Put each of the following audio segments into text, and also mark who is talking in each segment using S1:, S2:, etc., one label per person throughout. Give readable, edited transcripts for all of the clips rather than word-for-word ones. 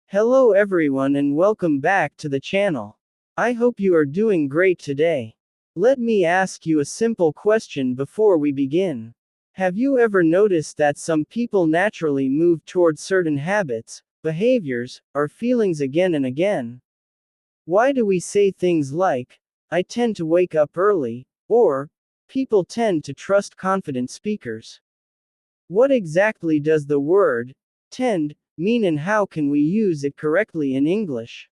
S1: Hello everyone and welcome back to the channel. I hope you are doing great today. Let me ask you a simple question before we begin. Have you ever noticed that some people naturally move toward certain habits, behaviors, or feelings again and again? Why do we say things like, I tend to wake up early, or, people tend to trust confident speakers? What exactly does the word tend mean and how can we use it correctly in English?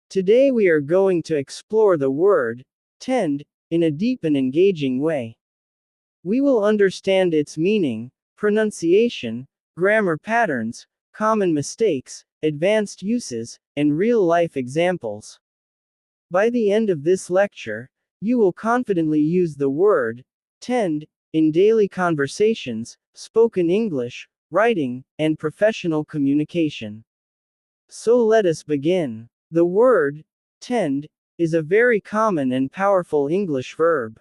S1: Today we are going to explore the word tend in a deep and engaging way. We will understand its meaning, pronunciation, grammar patterns, common mistakes, advanced uses, and real-life examples. By the end of this lecture, you will confidently use the word tend in daily conversations, spoken English, writing, and professional communication. So let us begin. The word tend is a very common and powerful English verb.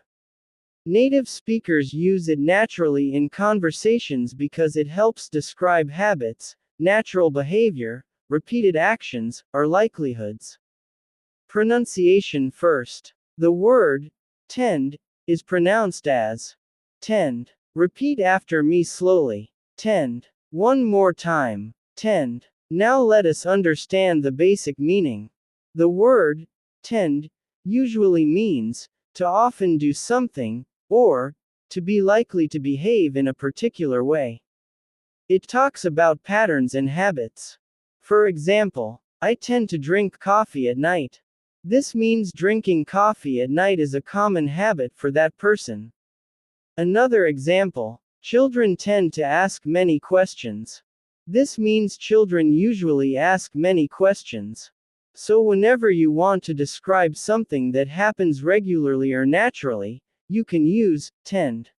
S1: Native speakers use it naturally in conversations because it helps describe habits, natural behavior, repeated actions, or likelihoods. Pronunciation first. The word tend is pronounced as tend. Repeat after me slowly. Tend. One more time. Tend. Now let us understand the basic meaning. The word tend usually means to often do something, or to be likely to behave in a particular way. It talks about patterns and habits. For example, I tend to drink coffee at night. This means drinking coffee at night is a common habit for that person. Another example, children tend to ask many questions. This means children usually ask many questions. So whenever you want to describe something that happens regularly or naturally, you can use tend.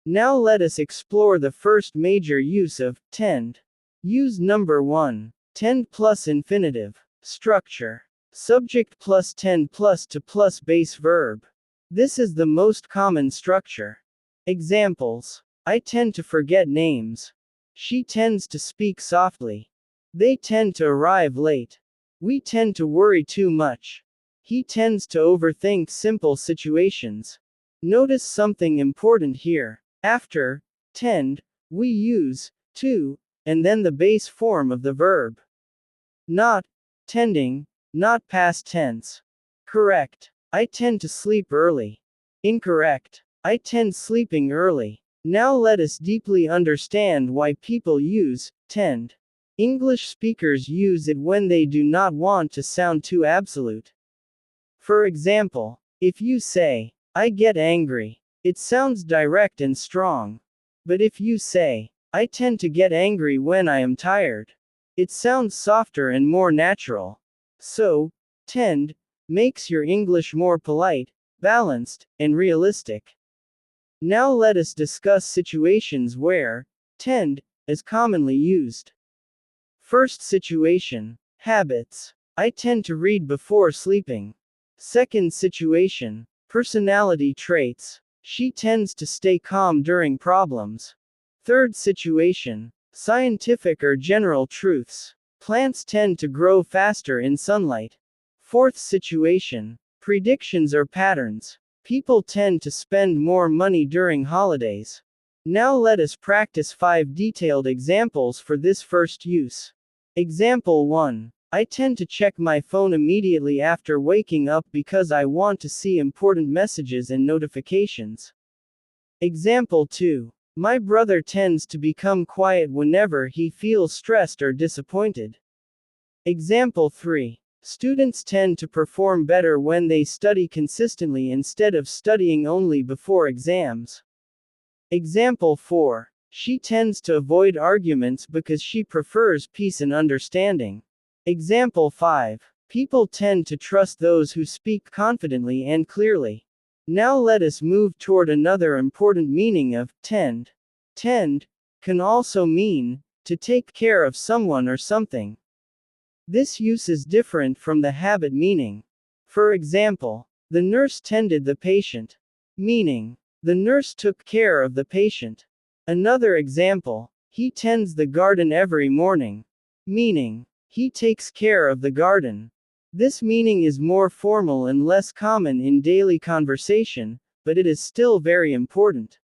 S1: Now let us explore the first major use of tend. Use number 1. Tend plus infinitive. Structure. Subject plus tend plus to plus base verb. This is the most common structure. Examples. I tend to forget names. She tends to speak softly. They tend to arrive late. We tend to worry too much. He tends to overthink simple situations. Notice something important here. After tend, we use to, and then the base form of the verb. Not tending, not past tense. Correct. I tend to sleep early. Incorrect. I tend sleeping early. Now let us deeply understand why people use tend. English speakers use it when they do not want to sound too absolute. For example, if you say, I get angry, it sounds direct and strong. But if you say, I tend to get angry when I am tired, it sounds softer and more natural. So, tend makes your English more polite, balanced, and realistic. Now let us discuss situations where tend is commonly used. First situation, habits. I tend to read before sleeping. Second situation, personality traits. She tends to stay calm during problems. Third situation, scientific or general truths. Plants tend to grow faster in sunlight. Fourth situation, predictions or patterns. People tend to spend more money during holidays. Now let us practice 5 detailed examples for this first use. Example 1. I tend to check my phone immediately after waking up because I want to see important messages and notifications. Example 2. My brother tends to become quiet whenever he feels stressed or disappointed. Example 3. Students tend to perform better when they study consistently instead of studying only before exams. Example 4. She tends to avoid arguments because she prefers peace and understanding. Example 5. People tend to trust those who speak confidently and clearly. Now let us move toward another important meaning of tend. Tend can also mean to take care of someone or something. This use is different from the habit meaning. For example, the nurse tended the patient, meaning, the nurse took care of the patient. Another example, he tends the garden every morning, meaning, He takes care of the garden. This meaning is more formal and less common in daily conversation, but it is still very important.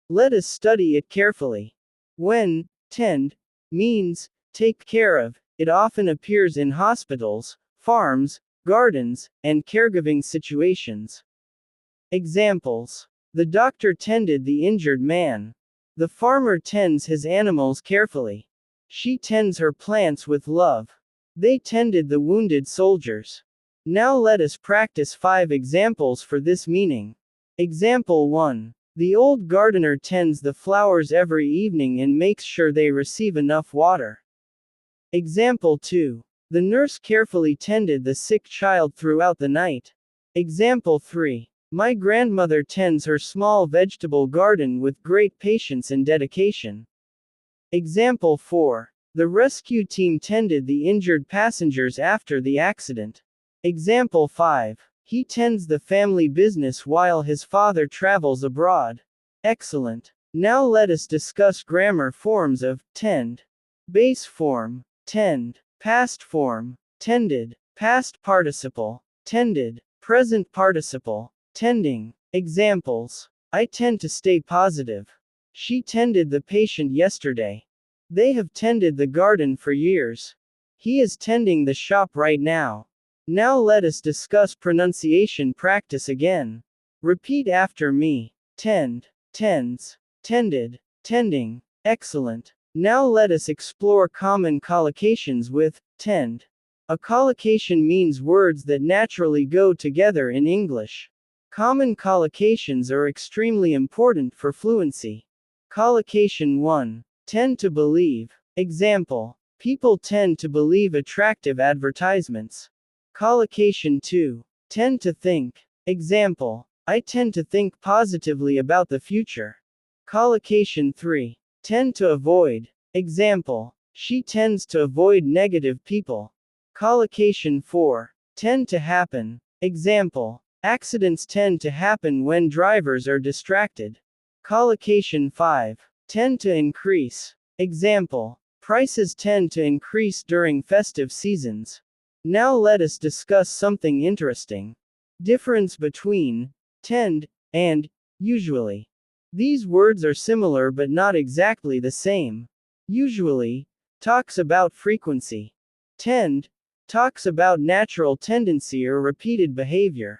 S1: Let us study it carefully. When tend means take care of, it often appears in hospitals, farms, gardens, and caregiving situations. Examples: the doctor tended the injured man. The farmer tends his animals carefully. She tends her plants with love. They tended the wounded soldiers. Now let us practice 5 examples for this meaning. Example 1. The old gardener tends the flowers every evening and makes sure they receive enough water. Example 2. The nurse carefully tended the sick child throughout the night. Example 3. My grandmother tends her small vegetable garden with great patience and dedication. Example 4. The rescue team tended the injured passengers after the accident. Example 5. He tends the family business while his father travels abroad. Excellent. Now let us discuss grammar forms of tend. Base form, tend. Past form, tended. Past participle, tended. Present participle, tending. Examples: I tend to stay positive. She tended the patient yesterday. They have tended the garden for years. He is tending the shop right now. Now let us discuss pronunciation practice again. Repeat after me. Tend, tends, tended, tending. Excellent. Now let us explore common collocations with tend. A collocation means words that naturally go together in English. Common collocations are extremely important for fluency. Collocation 1. Tend to believe. Example: people tend to believe attractive advertisements. Collocation 2. Tend to think. Example: I tend to think positively about the future. Collocation 3. Tend to avoid. Example: she tends to avoid negative people. Collocation 4. Tend to happen. Example: accidents tend to happen when drivers are distracted. Collocation 5. Tend to increase. Example: prices tend to increase during festive seasons. Now let us discuss something interesting. Difference between tend and usually. These words are similar but not exactly the same. Usually talks about frequency. Tend talks about natural tendency or repeated behavior.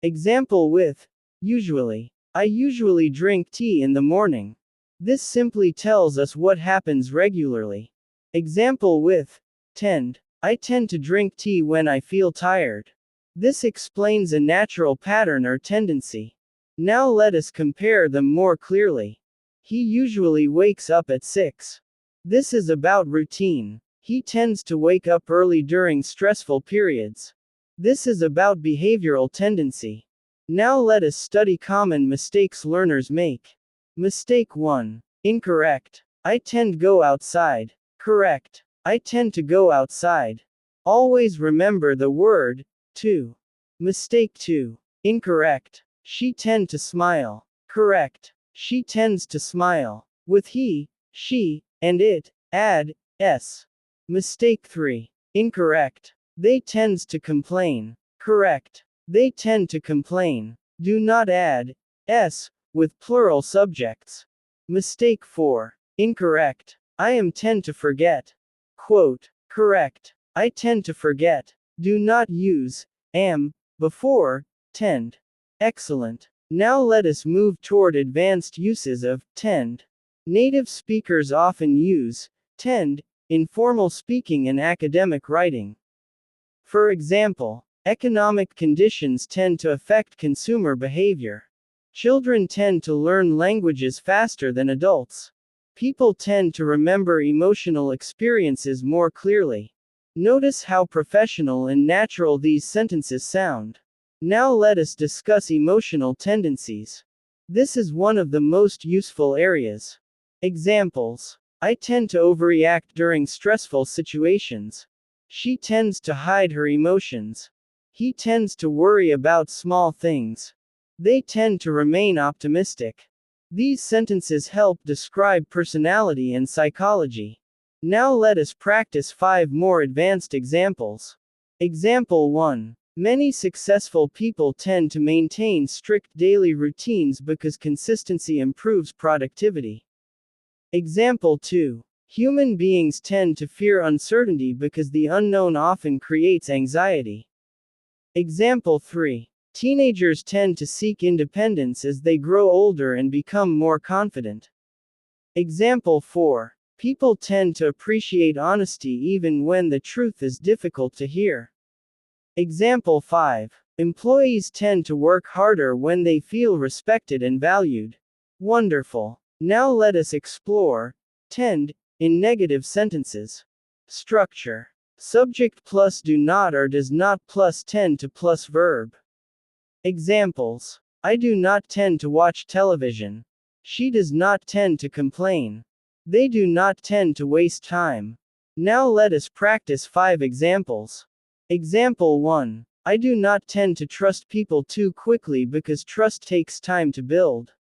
S1: Example with usually: I usually drink tea in the morning. This simply tells us what happens regularly. Example with tend: I tend to drink tea when I feel tired. This explains a natural pattern or tendency. Now let us compare them more clearly. He usually wakes up at 6. This is about routine. He tends to wake up early during stressful periods. This is about behavioral tendency. Now let us study common mistakes learners make. Mistake 1. Incorrect. I tend go outside. Correct. I tend to go outside. Always remember the word to. Mistake 2. Incorrect. She tend to smile. Correct. She tends to smile. With he, she, and it, add s. Mistake 3. Incorrect. They tends to complain. Correct. They tend to complain. Do not add s with plural subjects. Mistake 4. Incorrect. I am tend to forget. Quote. Correct. I tend to forget. Do not use am before tend. Excellent. Now let us move toward advanced uses of tend. Native speakers often use tend in formal speaking and academic writing. For example, economic conditions tend to affect consumer behavior. Children tend to learn languages faster than adults. People tend to remember emotional experiences more clearly. Notice how professional and natural these sentences sound. Now let us discuss emotional tendencies. This is one of the most useful areas. Examples: I tend to overreact during stressful situations. She tends to hide her emotions. He tends to worry about small things. They tend to remain optimistic. These sentences help describe personality and psychology. Now let us practice 5 more advanced examples. Example 1. Many successful people tend to maintain strict daily routines because consistency improves productivity. Example 2. Human beings tend to fear uncertainty because the unknown often creates anxiety. Example 3. Teenagers tend to seek independence as they grow older and become more confident. Example 4. People tend to appreciate honesty even when the truth is difficult to hear. Example 5. Employees tend to work harder when they feel respected and valued. Wonderful. Now let us explore tend in negative sentences. Structure. Subject plus do not or does not plus tend to plus verb. Examples. I do not tend to watch television. She does not tend to complain. They do not tend to waste time. Now let us practice 5 examples. Example 1. I do not tend to trust people too quickly because trust takes time to build.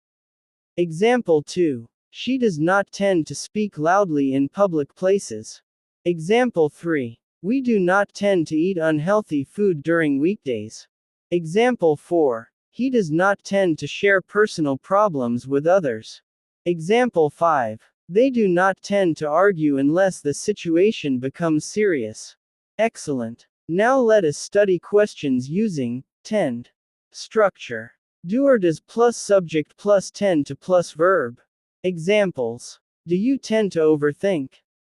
S1: Example 2. She does not tend to speak loudly in public places. Example 3. We do not tend to eat unhealthy food during weekdays. Example 4. He does not tend to share personal problems with others. Example 5. They do not tend to argue unless the situation becomes serious. Excellent. Now let us study questions using tend. Structure. Do or does plus subject plus tend to plus verb. Examples. Do you tend to overthink?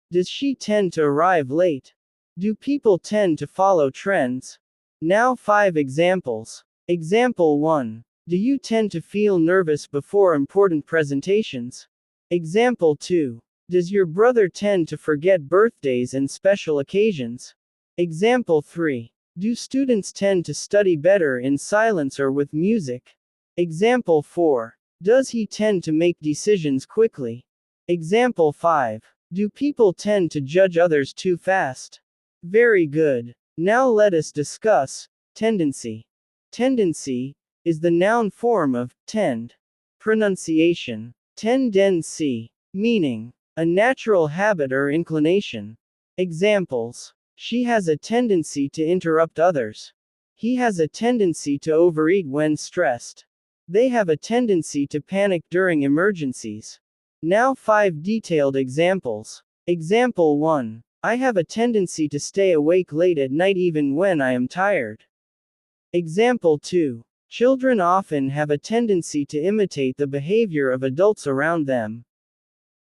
S1: Does she tend to arrive late? Do people tend to follow trends? Now 5 examples. Example 1. Do you tend to feel nervous before important presentations? Example 2. Does your brother tend to forget birthdays and special occasions? Example 3. Do students tend to study better in silence or with music? Example 4. Does he tend to make decisions quickly? Example 5. Do people tend to judge others too fast? Very good. Now let us discuss tendency. Tendency is the noun form of tend. Pronunciation. Tendency, meaning a natural habit or inclination. Examples. She has a tendency to interrupt others. He has a tendency to overeat when stressed. They have a tendency to panic during emergencies. Now 5 detailed examples. Example 1. I have a tendency to stay awake late at night even when I am tired. Example 2. Children often have a tendency to imitate the behavior of adults around them.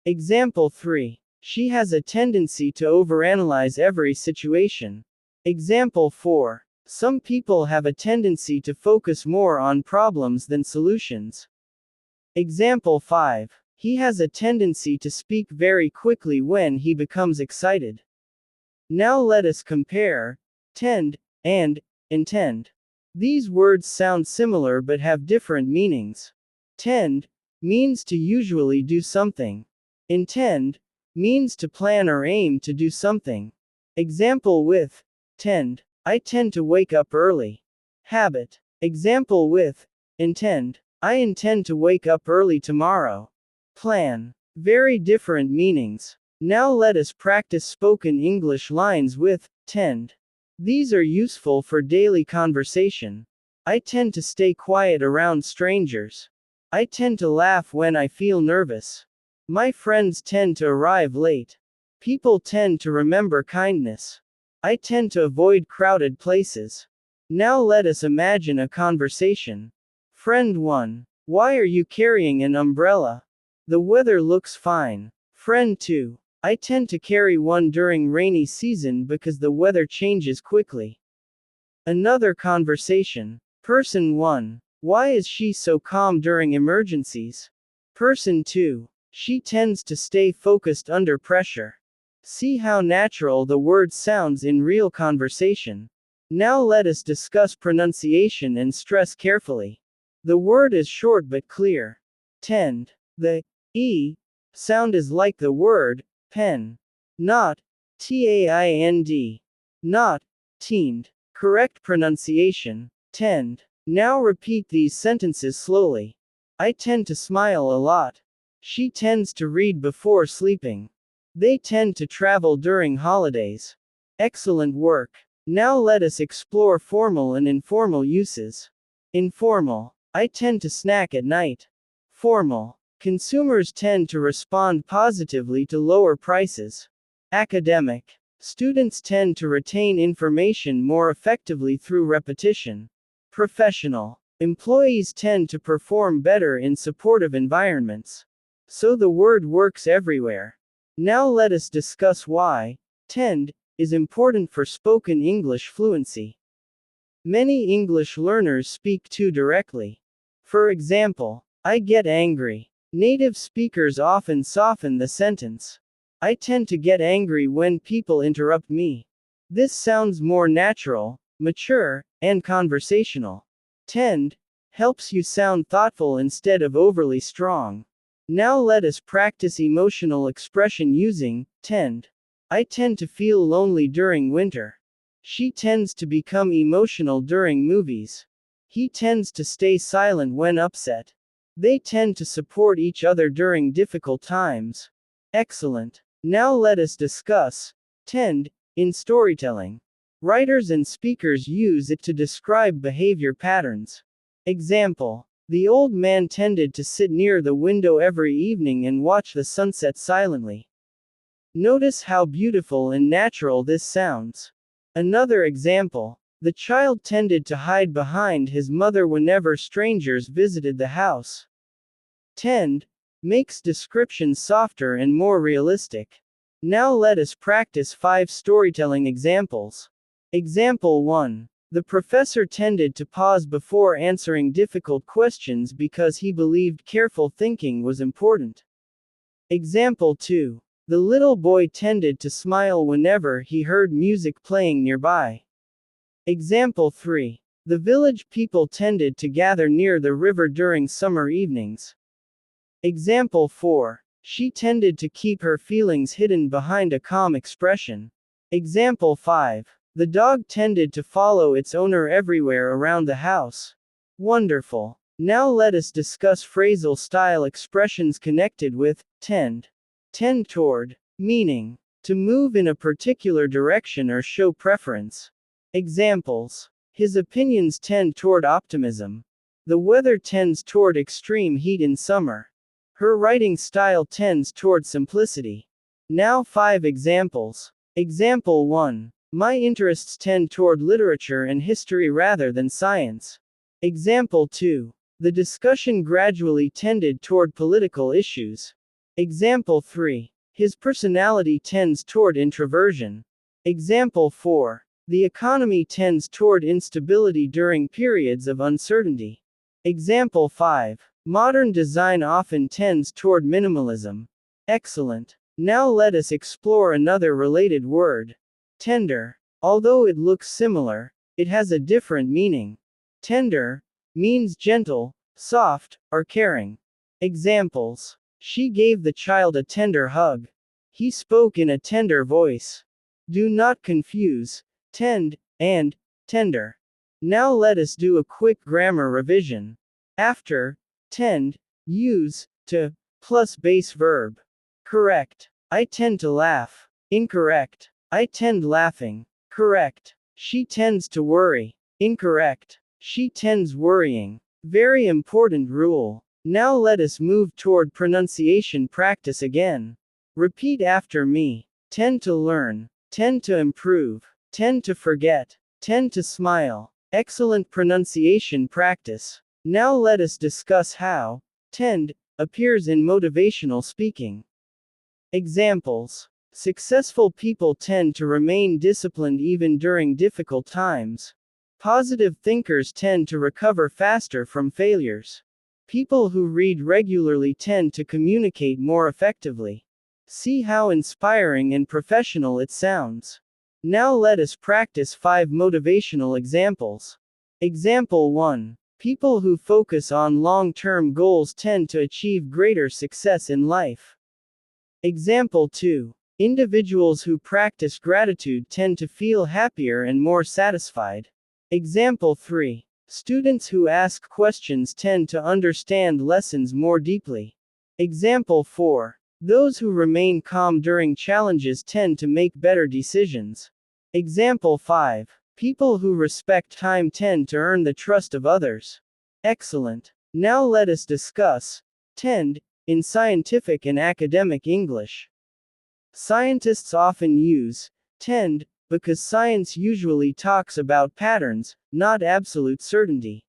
S1: Example 3. She has a tendency to overanalyze every situation. Example 4. Some people have a tendency to focus more on problems than solutions. Example 5. He has a tendency to speak very quickly when he becomes excited. Now let us compare tend and intend. These words sound similar but have different meanings. Tend means to usually do something. Intend means to plan or aim to do something. Example with tend. I tend to wake up early. Habit. Example with intend. I intend to wake up early tomorrow. Plan. Very different meanings. Now let us practice spoken English lines with tend. These are useful for daily conversation. I tend to stay quiet around strangers. I tend to laugh when I feel nervous. My friends tend to arrive late. People tend to remember kindness. I tend to avoid crowded places. Now let us imagine a conversation. Friend 1. Why are you carrying an umbrella? The weather looks fine. Friend 2. I tend to carry one during rainy season because the weather changes quickly. Another conversation. Person 1. Why is she so calm during emergencies? Person 2. She tends to stay focused under pressure. See how natural the word sounds in real conversation. Now let us discuss pronunciation and stress carefully. The word is short but clear. Tend. The E sound is like the word pen. Not TAIND. Not tend. Correct pronunciation. Tend. Now repeat these sentences slowly. I tend to smile a lot. She tends to read before sleeping. They tend to travel during holidays. Excellent work. Now let us explore formal and informal uses. Informal. I tend to snack at night. Formal. Consumers tend to respond positively to lower prices. Academic. Students tend to retain information more effectively through repetition. Professional. Employees tend to perform better in supportive environments. So the word works everywhere. Now let us discuss why tend is important for spoken English fluency. Many English learners speak too directly. For example, I get angry. Native speakers often soften the sentence. I tend to get angry when people interrupt me. This sounds more natural, mature, and conversational. Tend helps you sound thoughtful instead of overly strong. Now let us practice emotional expression using tend. I tend to feel lonely during winter. She tends to become emotional during movies. He tends to stay silent when upset. They tend to support each other during difficult times. Excellent. Now let us discuss tend in storytelling. Writers and speakers use it to describe behavior patterns. Example: the old man tended to sit near the window every evening and watch the sunset silently. Notice how beautiful and natural this sounds. Another example: the child tended to hide behind his mother whenever strangers visited the house. Tend makes descriptions softer and more realistic. Now let us practice 5 storytelling examples. Example 1. The professor tended to pause before answering difficult questions because he believed careful thinking was important. Example 2. The little boy tended to smile whenever he heard music playing nearby. Example 3. The village people tended to gather near the river during summer evenings. Example 4. She tended to keep her feelings hidden behind a calm expression. Example 5. The dog tended to follow its owner everywhere around the house. Wonderful. Now let us discuss phrasal style expressions connected with tend. Tend toward, meaning to move in a particular direction or show preference. Examples: his opinions tend toward optimism. The weather tends toward extreme heat in summer. Her writing style tends toward simplicity. Now 5 examples. Example 1. My interests tend toward literature and history rather than science. Example 2. The discussion gradually tended toward political issues. Example 3. His personality tends toward introversion. Example 4. The economy tends toward instability during periods of uncertainty. Example 5. Modern design often tends toward minimalism. Excellent. Now let us explore another related word. Tender. Although it looks similar, it has a different meaning. Tender means gentle, soft, or caring. Examples: she gave the child a tender hug. He spoke in a tender voice. Do not confuse tend and tender. Now let us do a quick grammar revision. After tend, use to plus base verb. Correct. I tend to laugh. Incorrect. I tend laughing. Correct. She tends to worry. Incorrect. She tends worrying. Very important rule. Now let us move toward pronunciation practice again. Repeat after me. Tend to learn. Tend to improve. Tend to forget. Tend to smile. Excellent pronunciation practice. Now let us discuss how tend appears in motivational speaking. Examples: successful people tend to remain disciplined even during difficult times. Positive thinkers tend to recover faster from failures. People who read regularly tend to communicate more effectively. See how inspiring and professional it sounds. Now let us practice 5 motivational examples. Example 1. People who focus on long-term goals tend to achieve greater success in life. Example 2. Individuals who practice gratitude tend to feel happier and more satisfied. Example 3. Students who ask questions tend to understand lessons more deeply. Example 4. Those who remain calm during challenges tend to make better decisions. Example 5. People who respect time tend to earn the trust of others. Excellent. Now let us discuss tend in scientific and academic English. Scientists often use tend because science usually talks about patterns, not absolute certainty.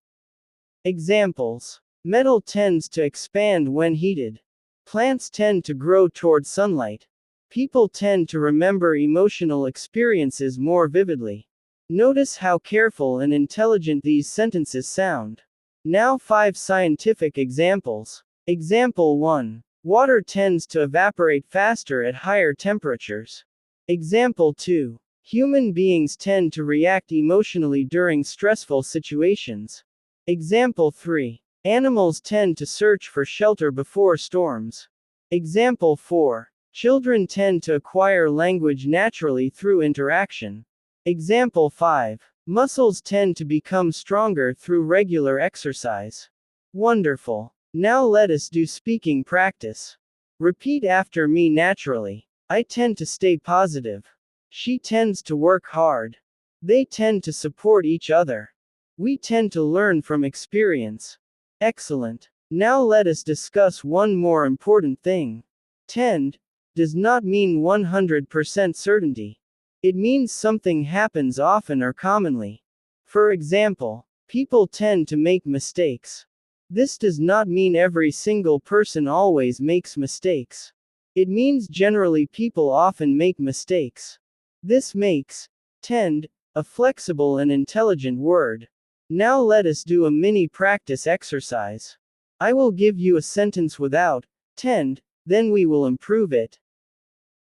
S1: Examples. Metal tends to expand when heated. Plants tend to grow toward sunlight. People tend to remember emotional experiences more vividly. Notice how careful and intelligent these sentences sound. Now 5 scientific examples. Example 1. Water tends to evaporate faster at higher temperatures. Example 2. Human beings tend to react emotionally during stressful situations. Example 3. Animals tend to search for shelter before storms. Example 4. Children tend to acquire language naturally through interaction. Example 5. Muscles tend to become stronger through regular exercise. Wonderful. Now let us do speaking practice. Repeat after me naturally. I tend to stay positive. She tends to work hard. They tend to support each other. We tend to learn from experience. Excellent. Now let us discuss one more important thing. Tend does not mean 100% certainty. It means something happens often or commonly. For example, people tend to make mistakes. This does not mean every single person always makes mistakes. It means generally people often make mistakes. This makes tend a flexible and intelligent word. Now let us do a mini practice exercise. I will give you a sentence without tend, then we will improve it.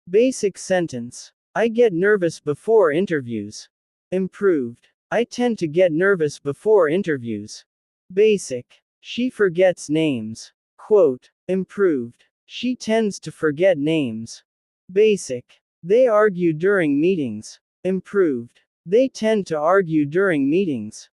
S1: Basic sentence. I get nervous before interviews. Improved. I tend to get nervous before interviews. Basic. She forgets names. Quote. Improved. She tends to forget names. Basic. They argue during meetings. Improved. They tend to argue during meetings.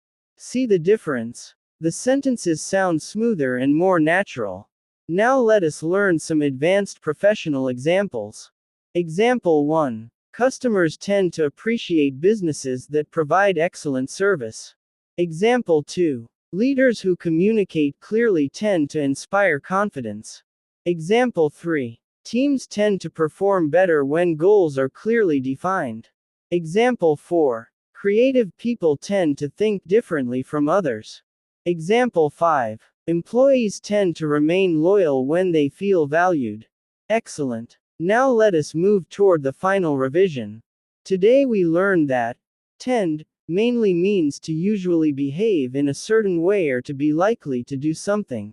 S1: See the difference? The sentences sound smoother and more natural. Now let us learn some advanced professional examples. Example 1. Customers tend to appreciate businesses that provide excellent service. Example 2. Leaders who communicate clearly tend to inspire confidence. Example 3. Teams tend to perform better when goals are clearly defined. Example 4. Creative people tend to think differently from others. Example 5. Employees tend to remain loyal when they feel valued. Excellent. Now let us move toward the final revision. Today we learned that tend mainly means to usually behave in a certain way or to be likely to do something.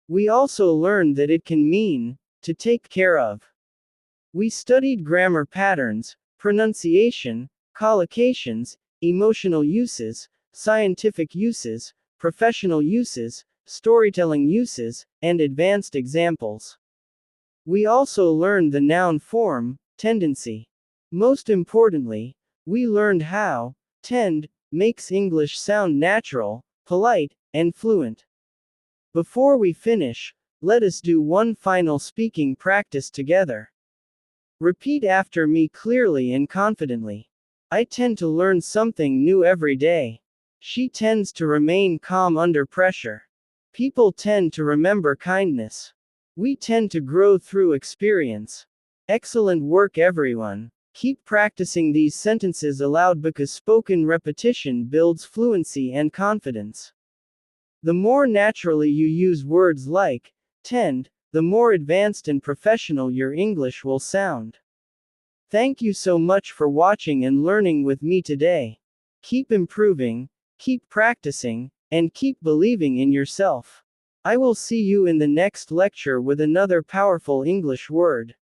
S1: We also learned that it can mean to take care of. We studied grammar patterns, pronunciation, collocations, emotional uses, scientific uses, professional uses, storytelling uses, and advanced examples. We also learned the noun form, tendency. Most importantly, we learned how tend makes English sound natural, polite, and fluent. Before we finish, let us do one final speaking practice together. Repeat after me clearly and confidently. I tend to learn something new every day. She tends to remain calm under pressure. People tend to remember kindness. We tend to grow through experience. Excellent work, everyone. Keep practicing these sentences aloud because spoken repetition builds fluency and confidence. The more naturally you use words like tend, the more advanced and professional your English will sound. Thank you so much for watching and learning with me today. Keep improving, keep practicing, and keep believing in yourself. I will see you in the next lecture with another powerful English word.